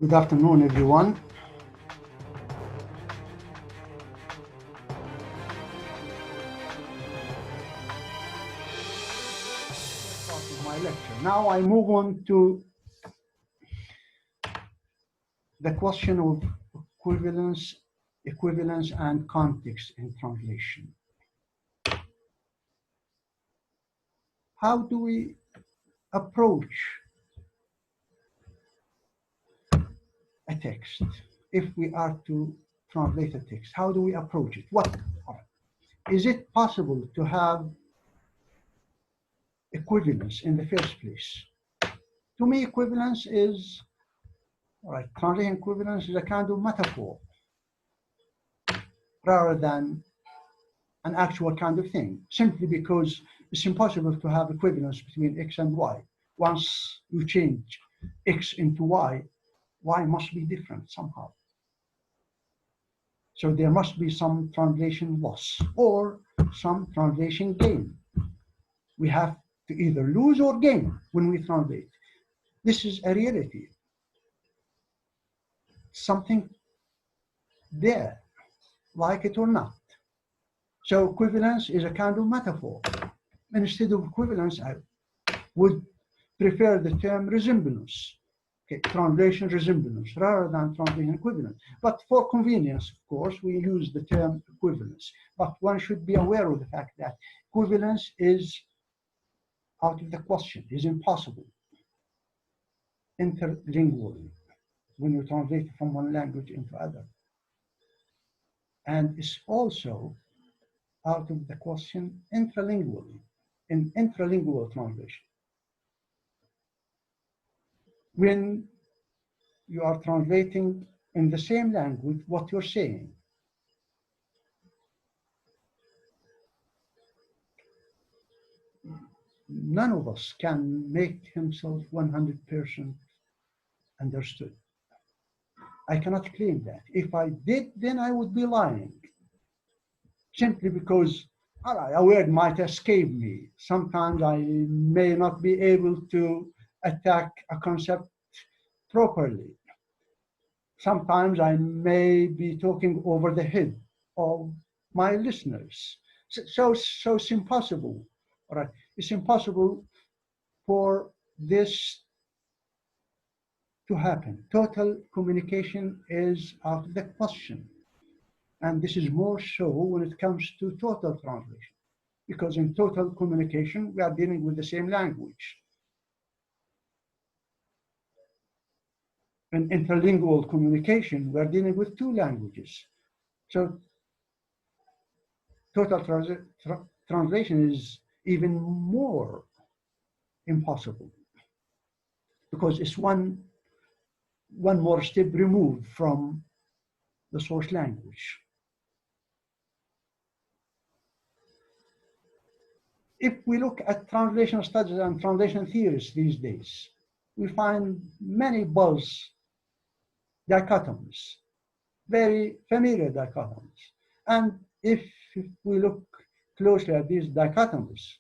Good afternoon, everyone. Starting my lecture. Now I move on to the question of equivalence and context in translation. How do we approach a text if we are to translate a text? How do we approach it? What is it possible to have equivalence in the first place? To me, equivalence is translation equivalence is a kind of metaphor rather than an actual kind of thing, simply because it's impossible to have equivalence between X and Y. Once you change X into Y, Y must be different somehow. So there must be some translation loss or some translation gain. We have to either lose or gain when we translate. This is a reality. Something there, like it or not. So equivalence is a kind of metaphor. Instead of equivalence, I would prefer the term resemblance, translation resemblance, rather than translation equivalence. But for convenience, of course, we use the term equivalence. But one should be aware of the fact that equivalence is out of the question, is impossible interlingually when you translate from one language into other. And it's also out of the question intralingually, in intralingual translation. When you are translating in the same language what you're saying, none of us can make himself 100% understood. I cannot claim that. If I did, then I would be lying. Simply because a word might escape me. Sometimes I may not be able to attack a concept properly. Sometimes I may be talking over the head of my listeners. So it's impossible. All right, it's impossible for this to happen. Total communication is out of the question. And this is more so when it comes to total translation, because in total communication, we are dealing with the same language. In interlingual communication, we are dealing with two languages. So total translation is even more impossible because it's one more step removed from the source language. If we look at translation studies and translation theories these days, we find many buzz dichotomies, very familiar dichotomies. And if we look closely at these dichotomies,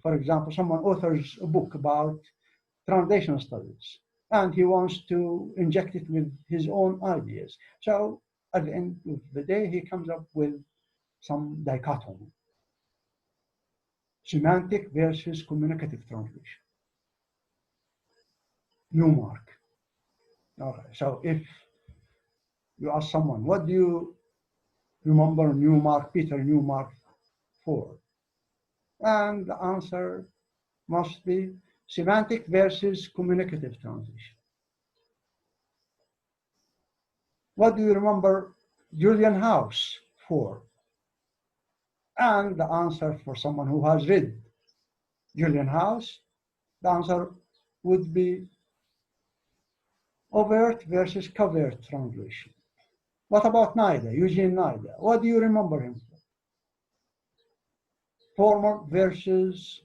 for example, someone authors a book about translation studies, and he wants to inject it with his own ideas. So at the end of the day, he comes up with some dichotomy. Semantic versus communicative translation. Newmark. Okay, so if you ask someone, what do you remember Peter Newmark for? And the answer must be semantic versus communicative translation. What do you remember Julian House for? And the answer for someone who has read Julian House, the answer would be overt versus covert translation. What about Nida, Eugene Nida? What do you remember him for? Formal versus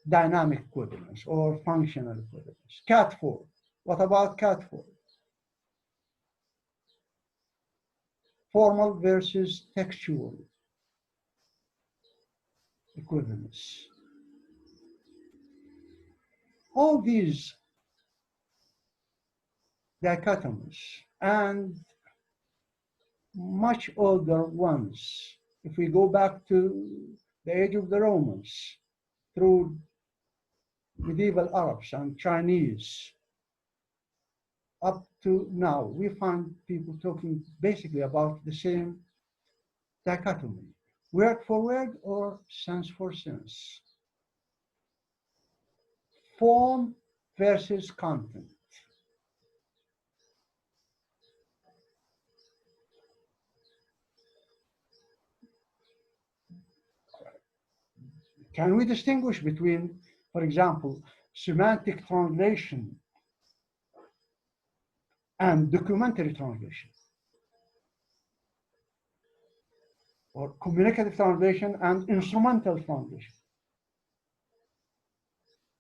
dynamic equivalence or functional equivalence. Catford. What about Catford? Formal versus textual equivalence. All these dichotomies and much older ones. If we go back to the age of the Romans, through medieval Arabs and Chinese, up to now, we find people talking basically about the same dichotomy, word for word or sense for sense, form versus content. Can we distinguish between, for example, semantic translation and documentary translation, or communicative translation and instrumental translation,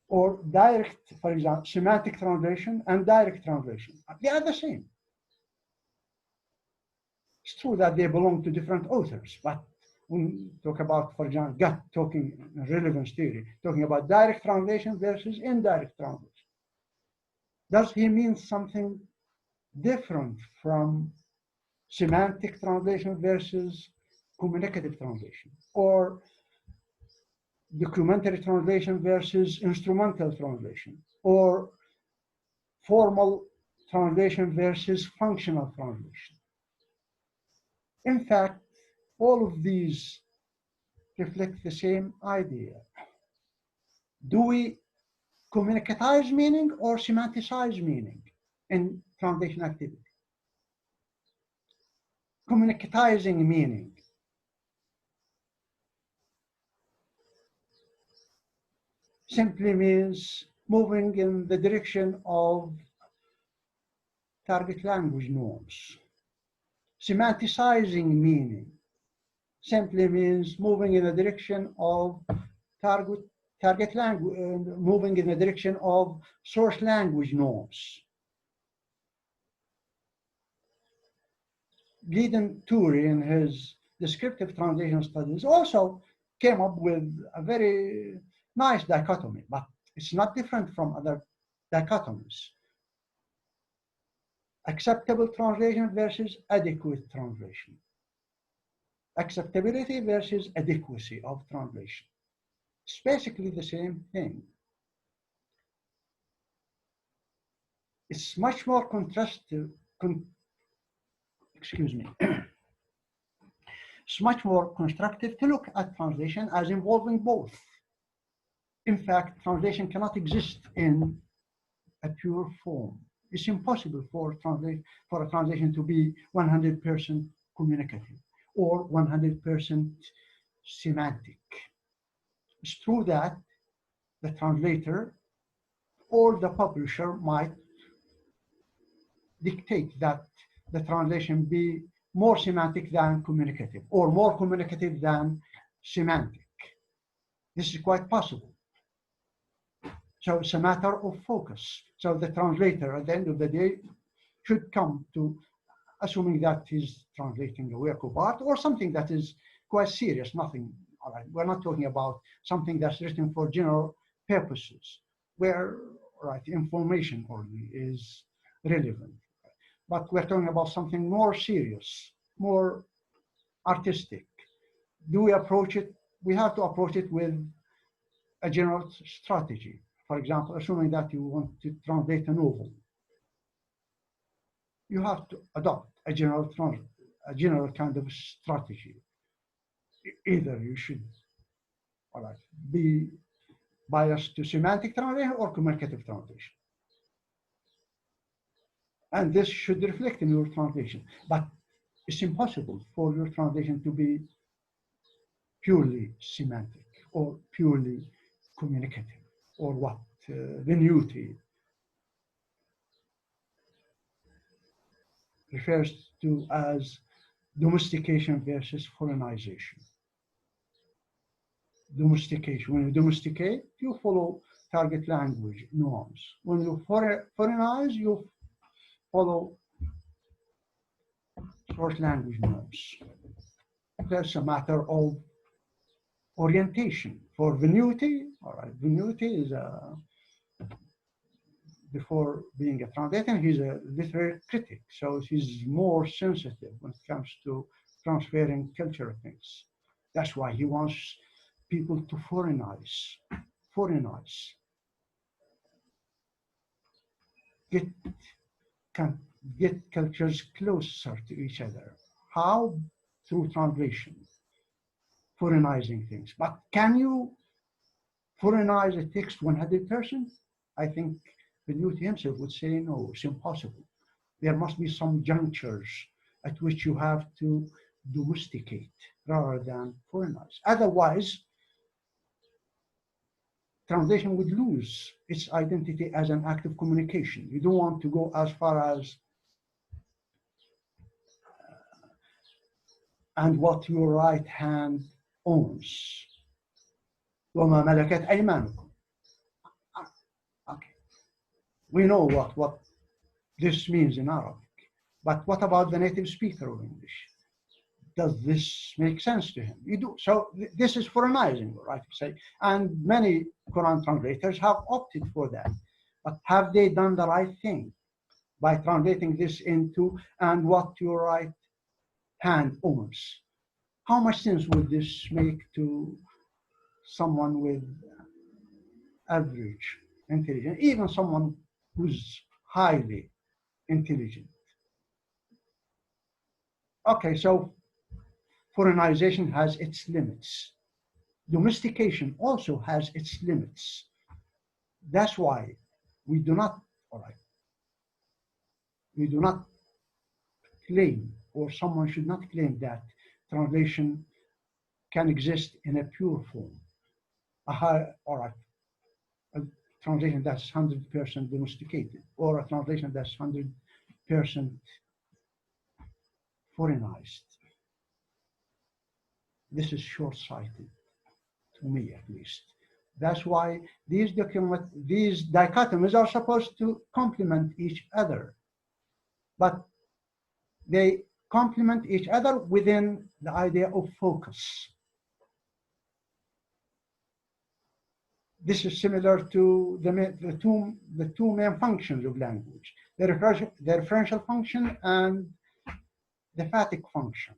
or direct, for example, semantic translation and direct translation? They are the same. It's true that they belong to different authors, but when we talk about, for example, Gatt talking relevance theory, talking about direct translation versus indirect translation, does he mean something different from semantic translation versus communicative translation, or documentary translation versus instrumental translation, or formal translation versus functional translation? In fact, all of these reflect the same idea. Do we communicatize meaning or semanticize meaning in translation activity? Communicatizing meaning simply means moving in the direction of target language norms. Semanticizing meaning simply means moving in the direction of target language, moving in the direction of source language norms. Gideon Turi, in his descriptive translation studies, also came up with a very nice dichotomy, but it's not different from other dichotomies. Acceptable translation versus adequate translation. Acceptability versus adequacy of translation. It's basically the same thing. It's much more contrastive, excuse me. It's much more constructive to look at translation as involving both. In fact, translation cannot exist in a pure form. It's impossible for a translation to be 100% communicative or 100% semantic. It's true that the translator or the publisher might dictate that the translation be more semantic than communicative, or more communicative than semantic. This is quite possible. So it's a matter of focus. So the translator, at the end of the day, should come to, assuming that he's translating a work of art or something that is quite serious, nothing, all right, we're not talking about something that's written for general purposes, where, right, information only is relevant. But we're talking about something more serious, more artistic. Do we approach it? We have to approach it with a general strategy. For example, assuming that you want to translate a novel, you have to adopt a general kind of strategy. Either you should, all right, be biased to semantic translation or communicative translation. And this should reflect in your translation. But it's impossible for your translation to be purely semantic or purely communicative, or what Venuti refers to as domestication versus foreignization. Domestication. When you domesticate, you follow target language norms. When you foreignize, you follow source language norms. That's a matter of orientation. For Venuti, all right, Venuti is a before being a translator, he's a literary critic. So he's more sensitive when it comes to transferring cultural things. That's why he wants people to foreignize, get, get cultures closer to each other. How? Through translation, foreignizing things. But can you foreignize a text 100%? I think Benuti himself would say, no, it's impossible. There must be some junctures at which you have to domesticate rather than foreignize. Otherwise, translation would lose its identity as an act of communication. You don't want to go as far as and what your right hand owns. وَمَا مَلَكَتْ أَيْمَانُكُمْ. Okay. We know what this means in Arabic. But what about the native speaker of English? Does this make sense to him? You do. So this is foreignizing, right? Say, and many Quran translators have opted for that. But have they done the right thing by translating this into and what your right hand owns? How much sense would this make to someone with average intelligence, even someone who's highly intelligent? Okay, so foreignization has its limits. Domestication also has its limits. That's why we do not, all right, we do not claim, or someone should not claim that translation can exist in a pure form. All right, a translation that's 100% domesticated, or a translation that's 100% foreignized. This is short-sighted, to me at least. That's why these dichotomies are supposed to complement each other, but they complement each other within the idea of focus. This is similar to the two main functions of language, the referential function and the emphatic function.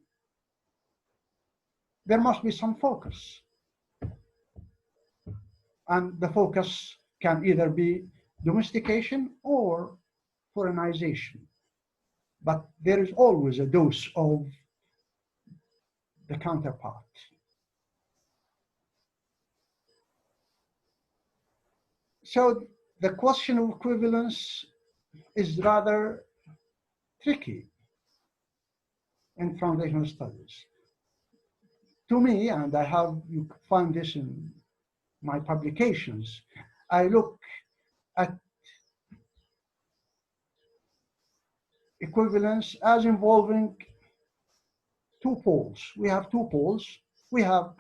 There must be some focus. And the focus can either be domestication or foreignization. But there is always a dose of the counterpart. So the question of equivalence is rather tricky in translational studies. To me, and you find this in my publications, I look at equivalence as involving two poles. We have two poles. We have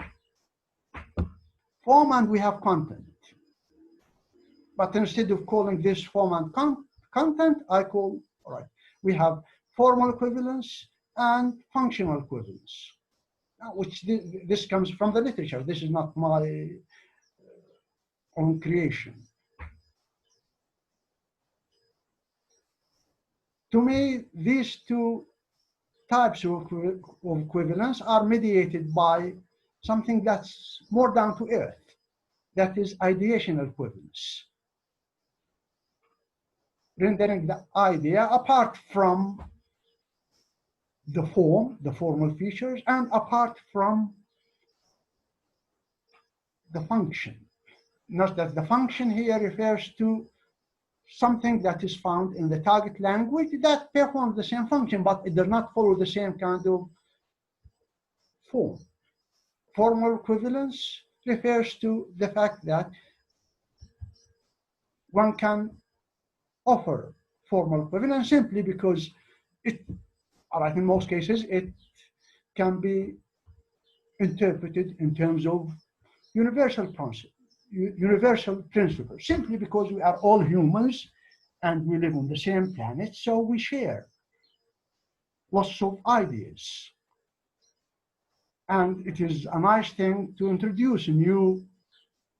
form and we have content. But instead of calling this form and content, I call, all right, we have formal equivalence and functional equivalence, which this comes from the literature. This is not my own creation. To me, these two types of equivalence are mediated by something that's more down to earth. That is ideational equivalence. Rendering the idea apart from the form, the formal features, and apart from the function. Note that the function here refers to something that is found in the target language that performs the same function, but it does not follow the same kind of form. Formal equivalence refers to the fact that one can offer formal equivalence simply because it, all right, in most cases, it can be interpreted in terms of universal principles, simply because we are all humans and we live on the same planet, so we share lots of ideas. And it is a nice thing to introduce new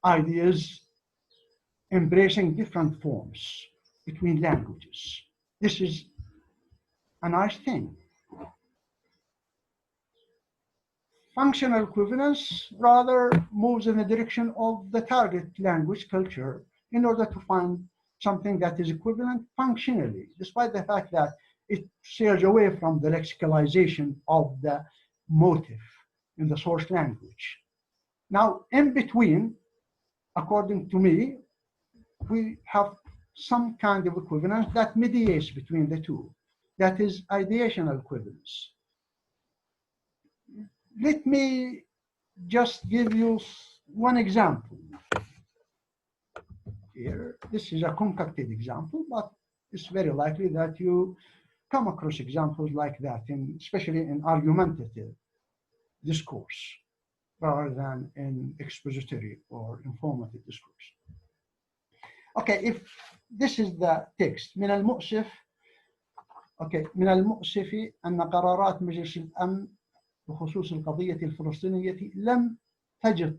ideas embracing different forms. between languages. This is a nice thing. Functional equivalence rather moves in the direction of the target language culture in order to find something that is equivalent functionally, despite the fact that it sails away from the lexicalization of the motive in the source language. Now, in between, according to me, we have some kind of equivalence that mediates between the two. That is ideational equivalence. Let me just give you one example. Here, this is a concocted example, but it's very likely that you come across examples like that, especially in argumentative discourse, rather than in expository or informative discourse. Okay, if this is the text, من المؤسف من المؤسف أن قرارات مجلس الأمن بخصوص القضية الفلسطينية لم تجد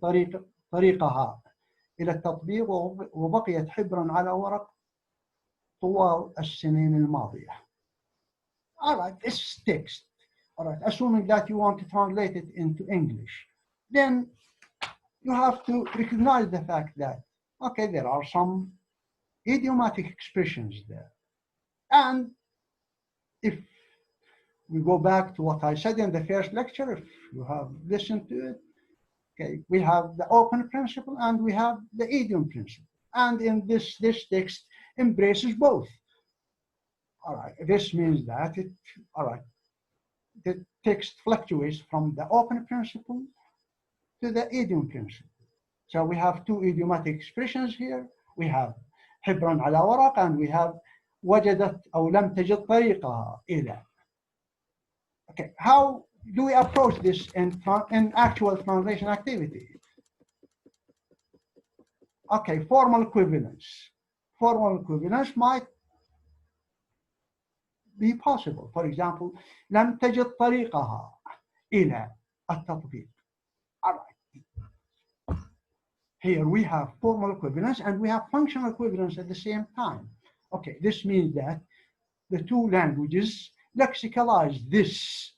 طريقها إلى التطبيق وبقيت حبرا على ورق طوال السنين الماضية. All right, this text, all right, assuming that you want to translate it into English, then you have to recognize the fact that, okay, there are some idiomatic expressions there. And if we go back to what I said in the first lecture, if you have listened to it, okay, we have the open principle and we have the idiom principle. And in this text embraces both. All right, this means that the text fluctuates from the open principle to the idiom principle. So we have two idiomatic expressions here. We have حبرا على ورق and we have وجدت أو لم تجد طريقها إلى. Okay, how do we approach this in actual translation activity? Okay, formal equivalence. Formal equivalence might be possible. For example, لم تجد طريقها إلى التطبيق. All right. Here we have formal equivalence and we have functional equivalence at the same time. Okay, this means that the two languages lexicalize this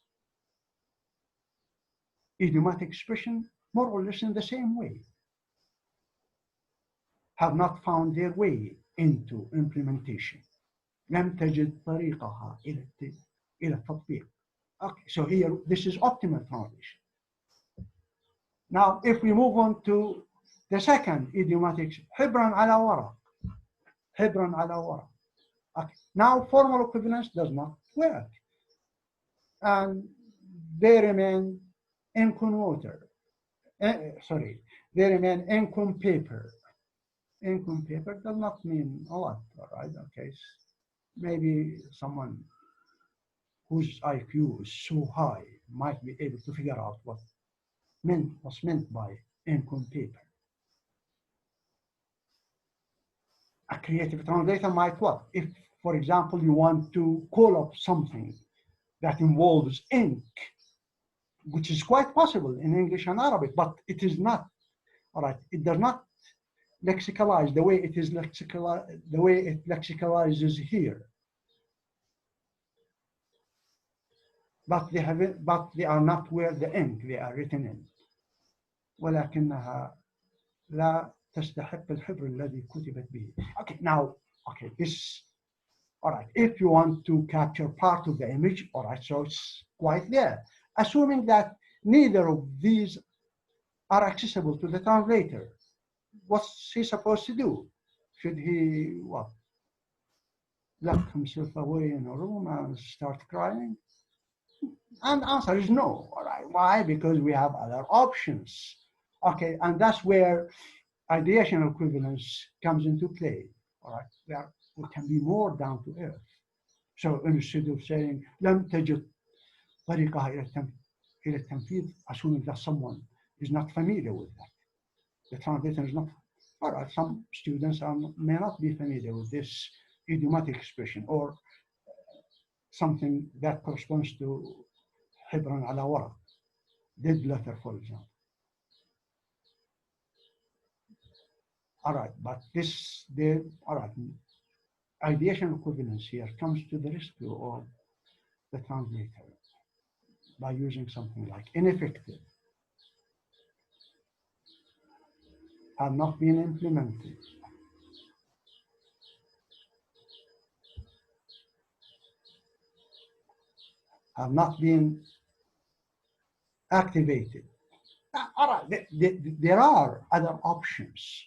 idiomatic expression more or less in the same way, have not found their way into implementation. لم تجد طريقها إلى التطبيق. Okay, so here this is optimal translation. Now, if we move on to the second idiomatic, حبرا على ورق. حبرا على ورق. Okay. Now, formal equivalence does not work. And they remain incon water. They remain incon paper. Incon paper does not mean a lot, all right? Okay. Maybe someone whose IQ is so high might be able to figure out what was meant by incon paper. A creative translator might what? If, for example, you want to call up something that involves ink, which is quite possible in English and Arabic, but it is not, all right? It does not lexicalize the way it is lexicalizes here. But they are not where the ink they are written in. ولكنها لا تستحق الحبر الذي كتبت به. Okay, now, okay, this, all right, if you want to capture part of the image, all right, so it's quite there. Assuming that neither of these are accessible to the translator, what's he supposed to do? Should he, what, lock himself away in a room and start crying? And the answer is no, all right. Why? Because we have other options. Okay, and that's where ideational equivalence comes into play, all right? We can be more down to earth. So instead of saying, لم تجد طريقها إلى التنفيذ, assuming that someone is not familiar with that. The translator is not, all right, some students may not be familiar with this idiomatic expression or something that corresponds to حبرا على ورق, dead letter, for example. All right, but all right, ideation equivalence here comes to the rescue of the translator by using something like ineffective, have not been implemented, have not been activated. All right, there are other options.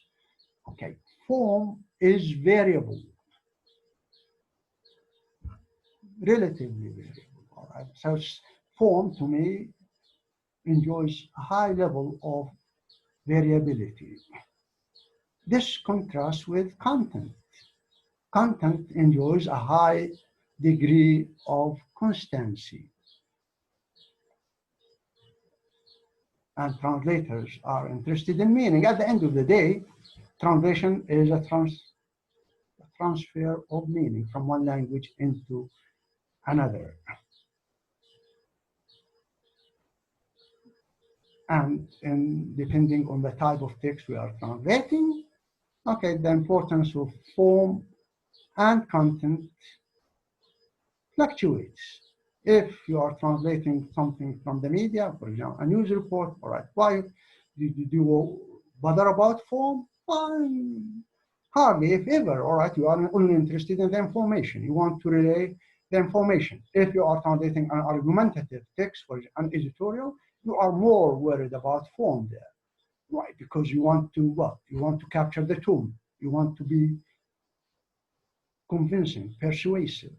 Okay, form is variable, relatively variable. All right, so form to me enjoys a high level of variability. This contrasts with content. Content enjoys a high degree of constancy. And translators are interested in meaning. At the end of the day, translation is a transfer of meaning from one language into another. And depending on the type of text we are translating, okay, the importance of form and content fluctuates. If you are translating something from the media, for example, a news report, all right, why do you bother about form? Hardly, if ever, all right, you are only interested in the information. You want to relay the information. If you are translating an argumentative text or an editorial, you are more worried about form there. Why? Because you want to what? You want to capture the tone. You want to be convincing, persuasive.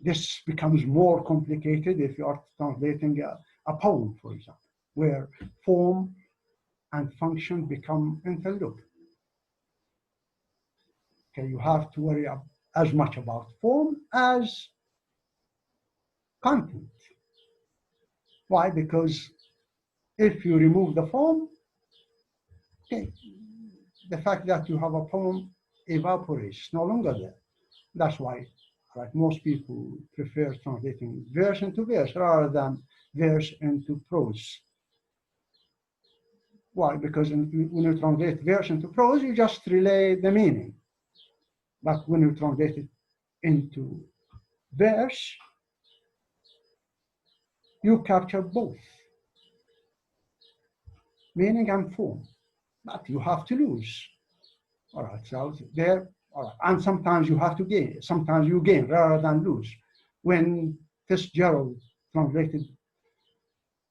This becomes more complicated if you are translating a poem, for example, where form and function become interlooped. Okay, you have to worry as much about form as content. Why? Because if you remove the form, okay, the fact that you have a poem evaporates, no longer there. That's why, right, most people prefer translating verse into verse rather than verse into prose. Why? Because when you translate verse into prose, you just relay the meaning. But when you translate it into verse, you capture both meaning and form. But you have to lose. All right, so there, all right. And sometimes you have to gain. Sometimes you gain rather than lose. When Fitzgerald translated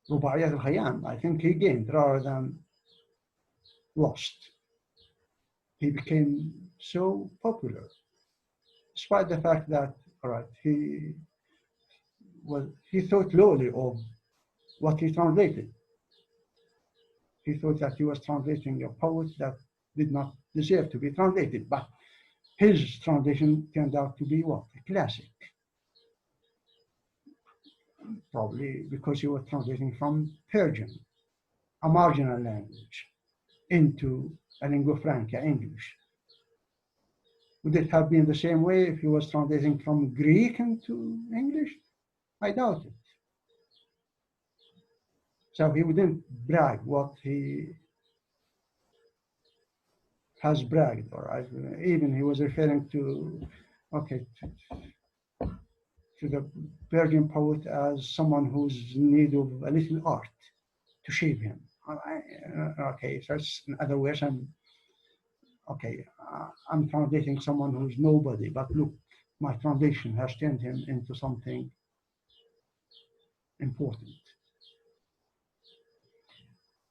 Rubaiyat al-Khayyam, I think he gained rather than lost. He became so popular, despite the fact that, all right, he thought lowly of what he translated. He thought that he was translating a poet that did not deserve to be translated, but his translation turned out to be what? A classic. Probably because he was translating from Persian, a marginal language, into a lingua franca, English. Would it have been the same way if he was translating from Greek into English? I doubt it. So he wouldn't brag what he has bragged, or even he was referring to, okay, to the Persian poet as someone who's in need of a little art to shape him. Okay, so in other words, I'm translating someone who's nobody, but look, my translation has turned him into something important.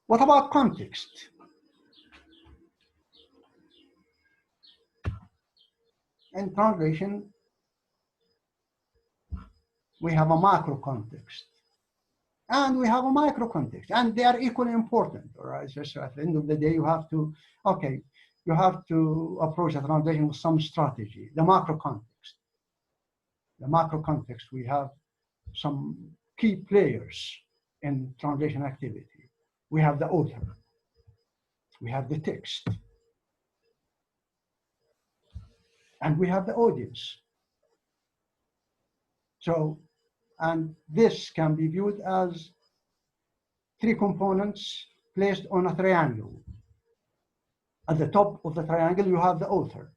What about context? In translation, we have a macro context and we have a micro context, and they are equally important. All right, so at the end of the day, you have to approach a translation with some strategy. The macro context. The macro context, we have some key players in translation activity. We have the author. We have the text. And we have the audience. So, and this can be viewed as three components placed on a triangle. At the top of the triangle, you have the author.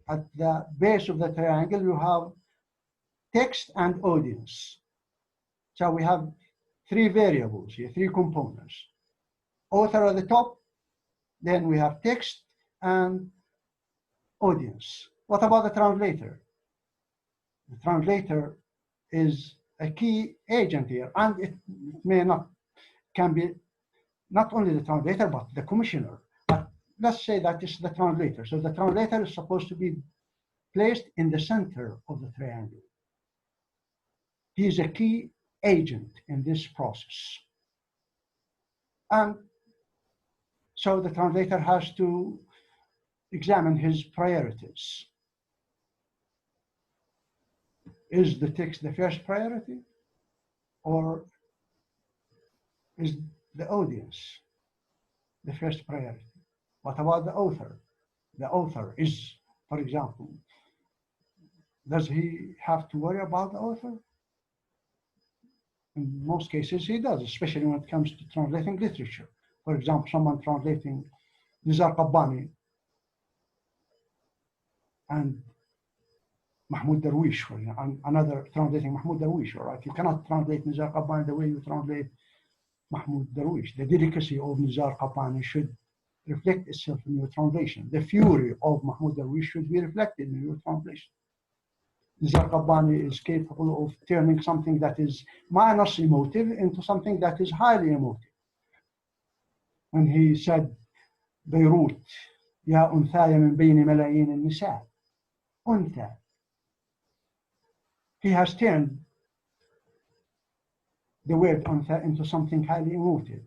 at the base of the triangle, you have text and audience. So we have three variables here, three components. Author at the top, then we have text and audience. What about the translator? The translator is a key agent here, and it can be not only the translator, but the commissioner. But let's say that it's the translator. So the translator is supposed to be placed in the center of the triangle. He is a key agent in this process. And so the translator has to examine his priorities. Is the text the first priority, or is the audience the first priority? What about the author? The author is, for example, does he have to worry about the author? In most cases, he does, especially when it comes to translating literature. For example, someone translating Nizar Qabbani and Mahmoud Darwish, for example, and another translating Mahmoud Darwish, all right? You cannot translate Nizar Qabbani the way you translate Mahmoud Darwish. The delicacy of Nizar Qabbani should reflect itself in your translation. The fury of Mahmoud Darwish should be reflected in your translation. Nizar Qabbani is capable of turning something that is minus emotive into something that is highly emotive. When he said, Beirut, Ya unthaya min bayni malayin al-nisa. Untha. He has turned the word untha into something highly emotive.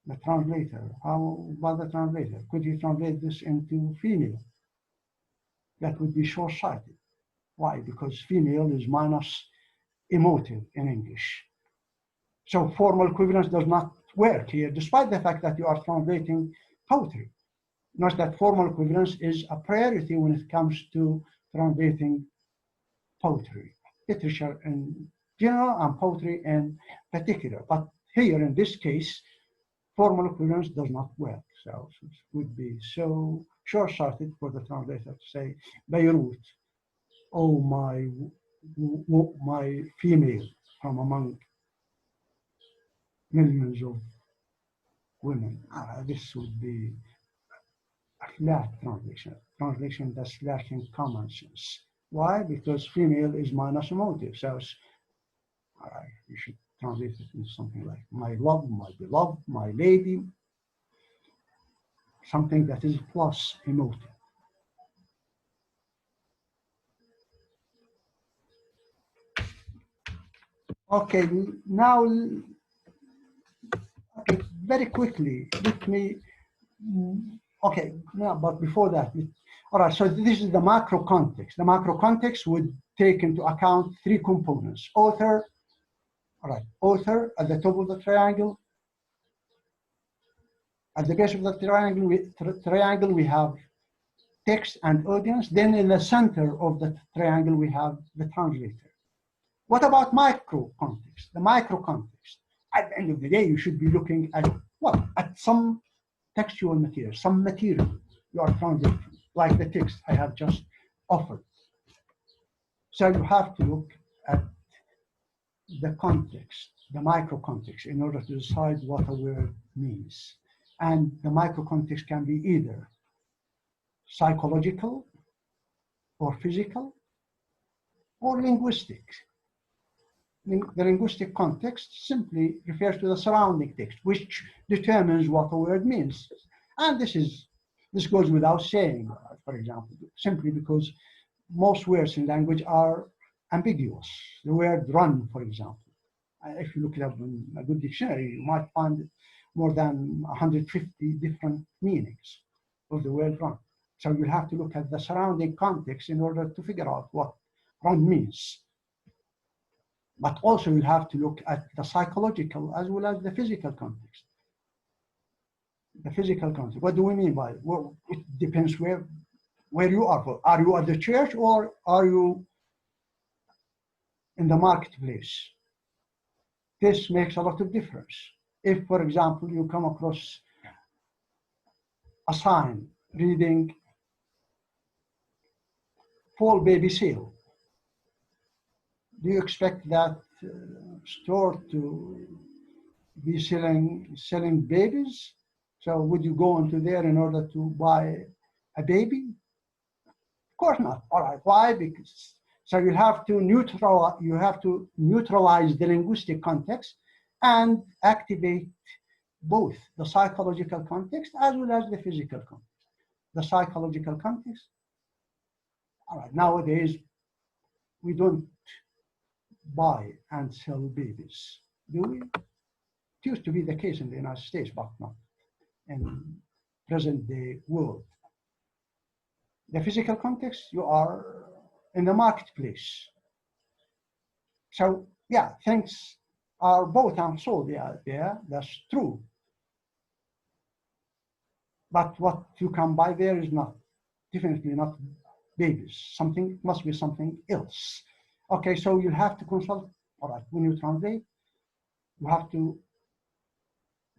The translator, how about the translator? Could he translate this into female? That would be short-sighted. Why? Because female is minus emotive in English. So formal equivalence does not work here, despite the fact that you are translating poetry. Notice that formal equivalence is a priority when it comes to translating poetry, literature in general and poetry in particular. But here in this case, formal equivalence does not work. So it would be so short-sighted for the translator to say, Beirut, oh my female from among millions of women. This would be a flat translation that's lacking common sense. Why? Because female is minus emotive. So you should translate it into something like my love, my beloved, my lady, something that is plus emotive. Okay, now, okay, very quickly, let me, okay, now, but before that, all right, so this is the macro context. The macro context would take into account three components. Author, all right, author at the top of the triangle. At the base of the triangle, we have text and audience. Then in the center of the triangle, we have the translator. What about micro context? The micro context. At the end of the day, you should be looking at what? At some textual material, some material you are translating, like the text I have just offered. So you have to look at the context, the micro context, in order to decide what a word means. And the micro context can be either psychological or physical or linguistic. The linguistic context simply refers to the surrounding text, which determines what a word means. And this goes without saying, for example, simply because most words in language are ambiguous. The word run, for example. If you look it up in a good dictionary, you might find more than 150 different meanings of the word run. So you have to look at the surrounding context in order to figure out what run means. But also you have to look at the psychological as well as the physical context. The physical context. What do we mean by it? Well, it depends where you are. Are you at the church or are you in the marketplace? This makes a lot of difference. If, for example, you come across a sign reading fall baby sale. Do you expect that store to be selling babies? So would you go into there in order to buy a baby? Of course not. All right. Why? Because so you have to neutralize the linguistic context and activate both the psychological context as well as the physical context. The psychological context. All right. Nowadays, we don't buy and sell babies, do we? It used to be the case in the United States, but not in present day world. The physical context, you are in the marketplace. So yeah, things are both and sold there, that's true. But what you can buy there is definitely not babies. Something must be something else. Okay, so you have to consult, all right, when you translate, you have to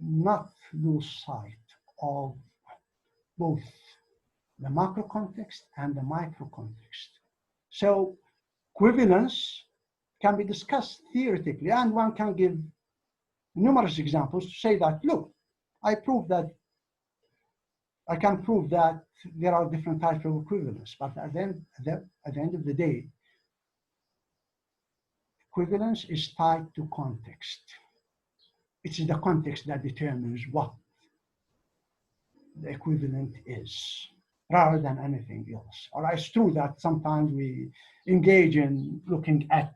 not lose sight of both the macro context and the micro context. So equivalence can be discussed theoretically, and one can give numerous examples to say that, look, I can prove that there are different types of equivalence, but at the end of the day, equivalence is tied to context. It's the context that determines what the equivalent is, rather than anything else. Or it's true that sometimes we engage in looking at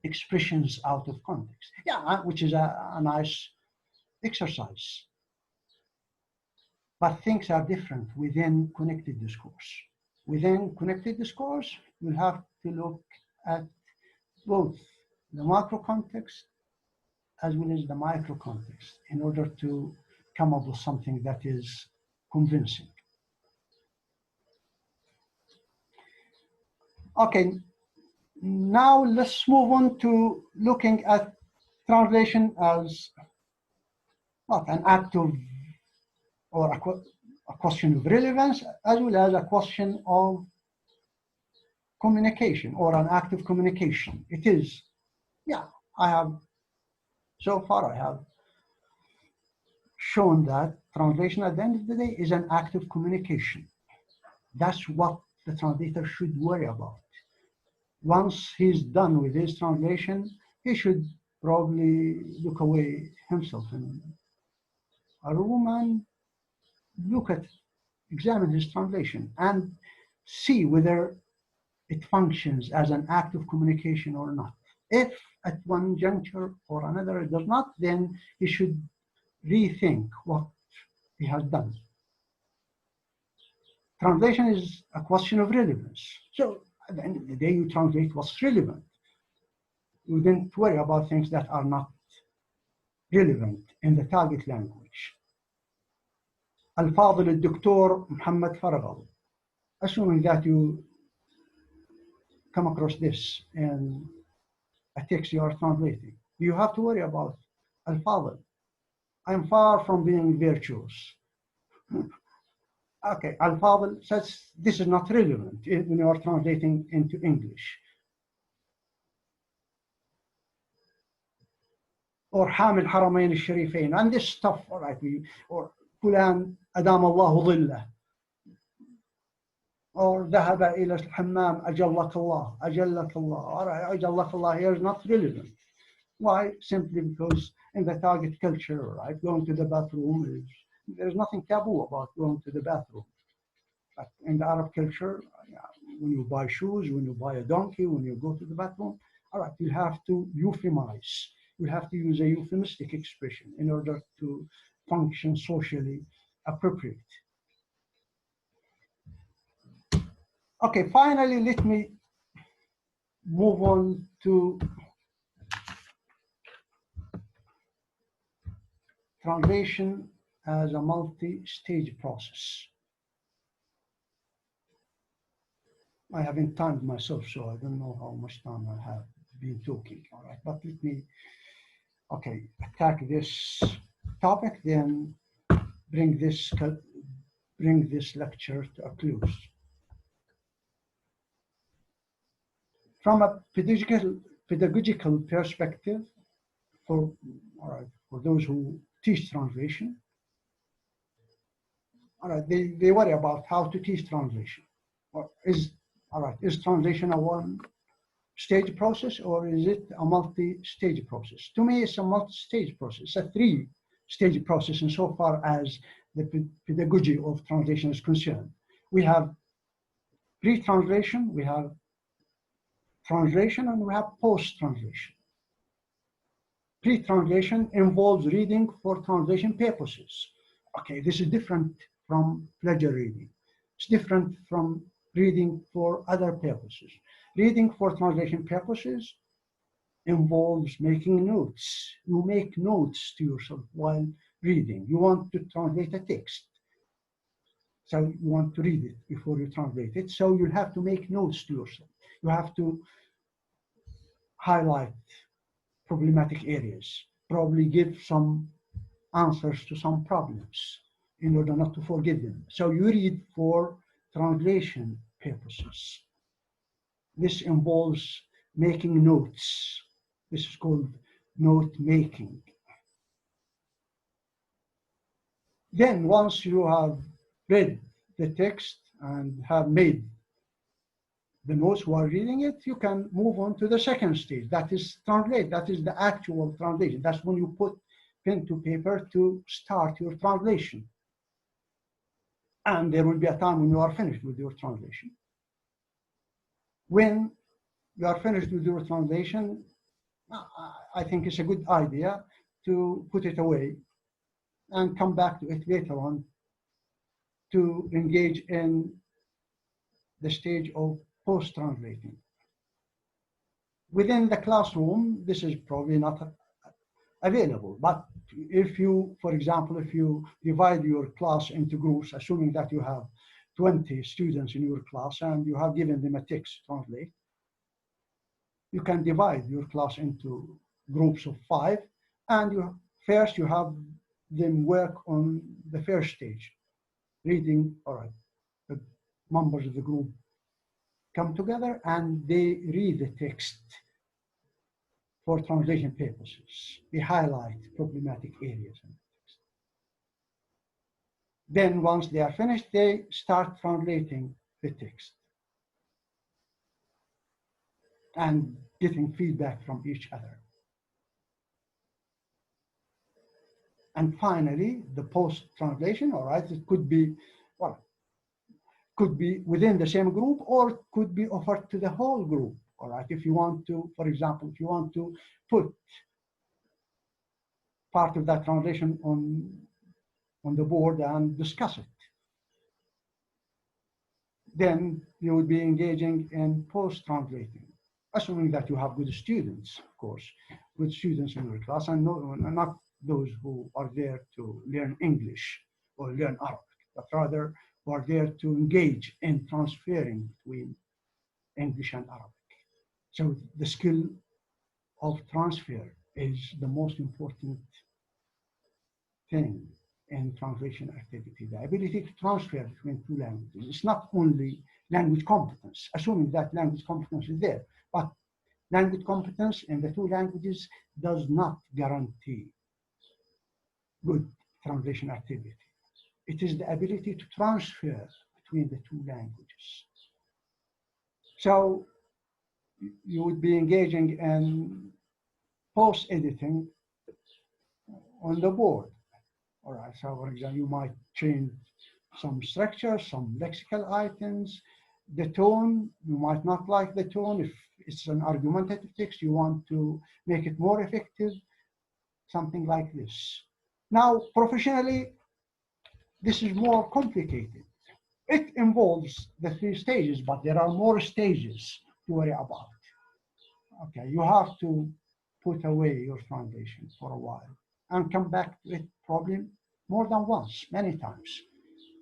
expressions out of context. Yeah, which is a nice exercise. But things are different within connected discourse. Within connected discourse, we'll have to look at both the macro context as well as the micro context in order to come up with something that is convincing. Okay, now let's move on to looking at translation as what, an act of, or a question of relevance, as well as a question of communication, or an act of communication. It is, yeah, so far I have shown that translation at the end of the day is an act of communication. That's what the translator should worry about. Once he's done with his translation, he should probably look away himself in a room and examine his translation and see whether it functions as an act of communication or not. If at one juncture or another it does not, then he should rethink what he has done. Translation is a question of relevance. So at the end of the day, you translate what's relevant. You don't worry about things that are not relevant in the target language. الفاضل الدكتور Mohammed Farghal. Assuming that you come across this in a text you are translating, you have to worry about al-fadl. I am far from being virtuous. Okay, al-fadl says this is not relevant when you are translating into English. Or حامل حرمين الشريفين, and this stuff, all right, or فلان أدام الله ظله, or ذهب إلى الحمام أجلك الله, أجلك الله. All right, أجلك الله here is not relevant. Why? Simply because in the target culture, right, going to the bathroom there's nothing taboo about going to the bathroom. But in the Arab culture, when you buy shoes, when you buy a donkey, when you go to the bathroom, all right, you have to euphemize. You have to use a euphemistic expression in order to function socially appropriate. Okay, finally, let me move on to translation as a multi-stage process. I haven't timed myself, so I don't know how much time I have been talking, all right? But let me, okay, attack this topic, then bring this lecture to a close. From a pedagogical perspective, for, all right, for those who teach translation, all right, they worry about how to teach translation. Or is translation a one-stage process, or is it a multi-stage process? To me, it's a multi-stage process, a three-stage process insofar as the pedagogy of translation is concerned. We have pre-translation, we have translation, and we have post-translation. Pre-translation involves reading for translation purposes. Okay, this is different from pleasure reading. It's different from reading for other purposes. Reading for translation purposes involves making notes. You make notes to yourself while reading. You want to translate a text. So you want to read it before you translate it. So you have to make notes to yourself. You have to highlight problematic areas, probably give some answers to some problems in order not to forget them. So you read for translation purposes. This involves making notes. This is called note making. Then once you have read the text and have made the notes while reading it, you can move on to the second stage. That is translate. That is the actual translation. That's when you put pen to paper to start your translation. And there will be a time when you are finished with your translation. When you are finished with your translation, I think it's a good idea to put it away and come back to it later on to engage in the stage of post-translating. Within the classroom, this is probably not available, but if you, for example, if you divide your class into groups, assuming that you have 20 students in your class and you have given them a text to translate, you can divide your class into groups of 5, and first you have them work on the first stage, reading. All right, the members of the group come together and they read the text for translation purposes. They highlight problematic areas in the text. Then once they are finished, they start translating the text and getting feedback from each other. And finally, the post-translation, all right, it could be, well, could be within the same group or could be offered to the whole group, all right? If you want to, for example, if you want to put part of that translation on the board and discuss it, then you would be engaging in post-translating, assuming that you have good students, of course, good students in your class, and not those who are there to learn English or learn Arabic, but rather who are there to engage in transferring between English and Arabic. So the skill of transfer is the most important thing in translation activity, the ability to transfer between two languages. It's not only language competence, assuming that language competence is there, but language competence in the two languages does not guarantee good translation activity. It is the ability to transfer between the two languages. So you would be engaging in post-editing on the board. All right, so for example, you might change some structure, some lexical items, the tone, you might not like the tone. If it's an argumentative text, you want to make it more effective, something like this. Now, professionally, this is more complicated. It involves the 3 stages, but there are more stages to worry about. Okay, you have to put away your translation for a while and come back to it probably more than once, many times.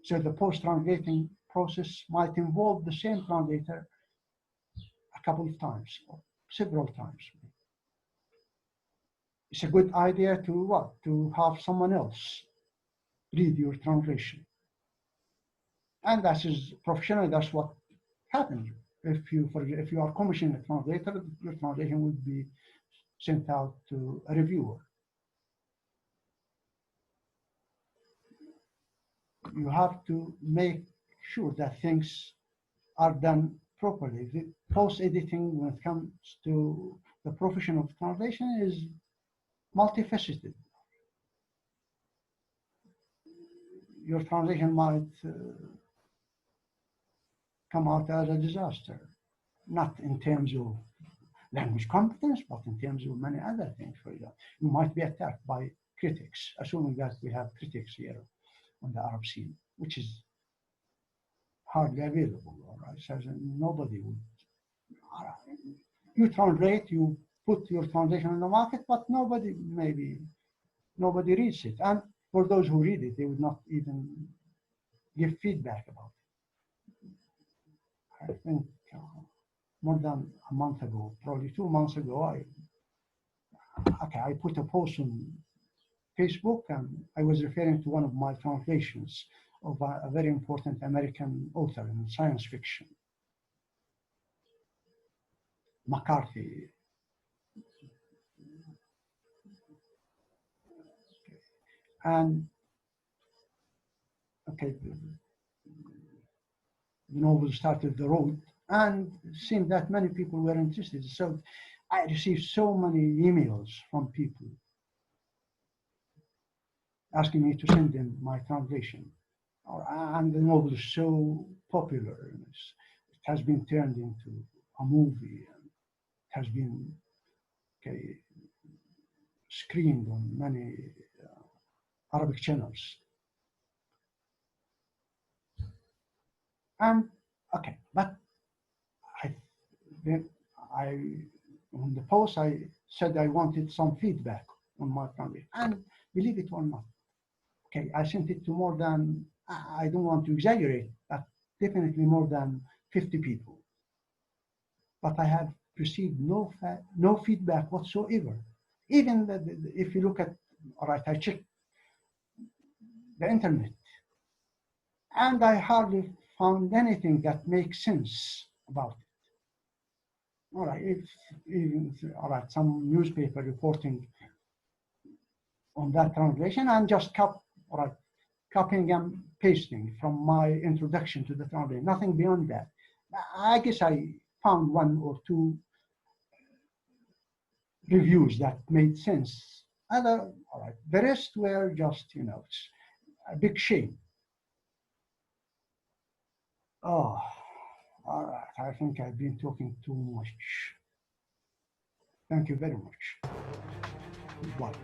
So the post-translating process might involve the same translator a couple of times or several times. It's a good idea to what? To have someone else read your translation. And that is professional, that's what happens. if you are commissioning a translator, your translation will be sent out to a reviewer. You have to make sure that things are done properly. The post-editing, when it comes to the profession of translation, is multifaceted. Your translation might come out as a disaster, not in terms of language competence, but in terms of many other things. For example, you might be attacked by critics, assuming that we have critics here on the Arab scene, which is hardly available. All right, so nobody would. You translate, you put your translation on the market, but nobody reads it. And for those who read it, they would not even give feedback about it. I think more than a month ago, probably 2 months ago, I put a post on Facebook, and I was referring to one of my translations of a very important American author in science fiction, McCarthy. And okay, the novel started the road, and it seemed that many people were interested. So I received so many emails from people asking me to send them my translation. And the novel is so popular. It has been turned into a movie, and it has been screened on many Arabic channels. And but on the post I said I wanted some feedback on my translation, and believe it or not, I sent it to more than, I don't want to exaggerate, but definitely more than 50 people. But I have received no feedback whatsoever. Even if you look at, all right, I checked the internet, and I hardly found anything that makes sense about it. All right, some newspaper reporting on that translation, and just copying and pasting from my introduction to the translation, nothing beyond that. I guess I found 1 or 2 reviews that made sense. The rest were just, it's a big shame. Oh, all right, I think I've been talking too much. Thank you very much. Bye.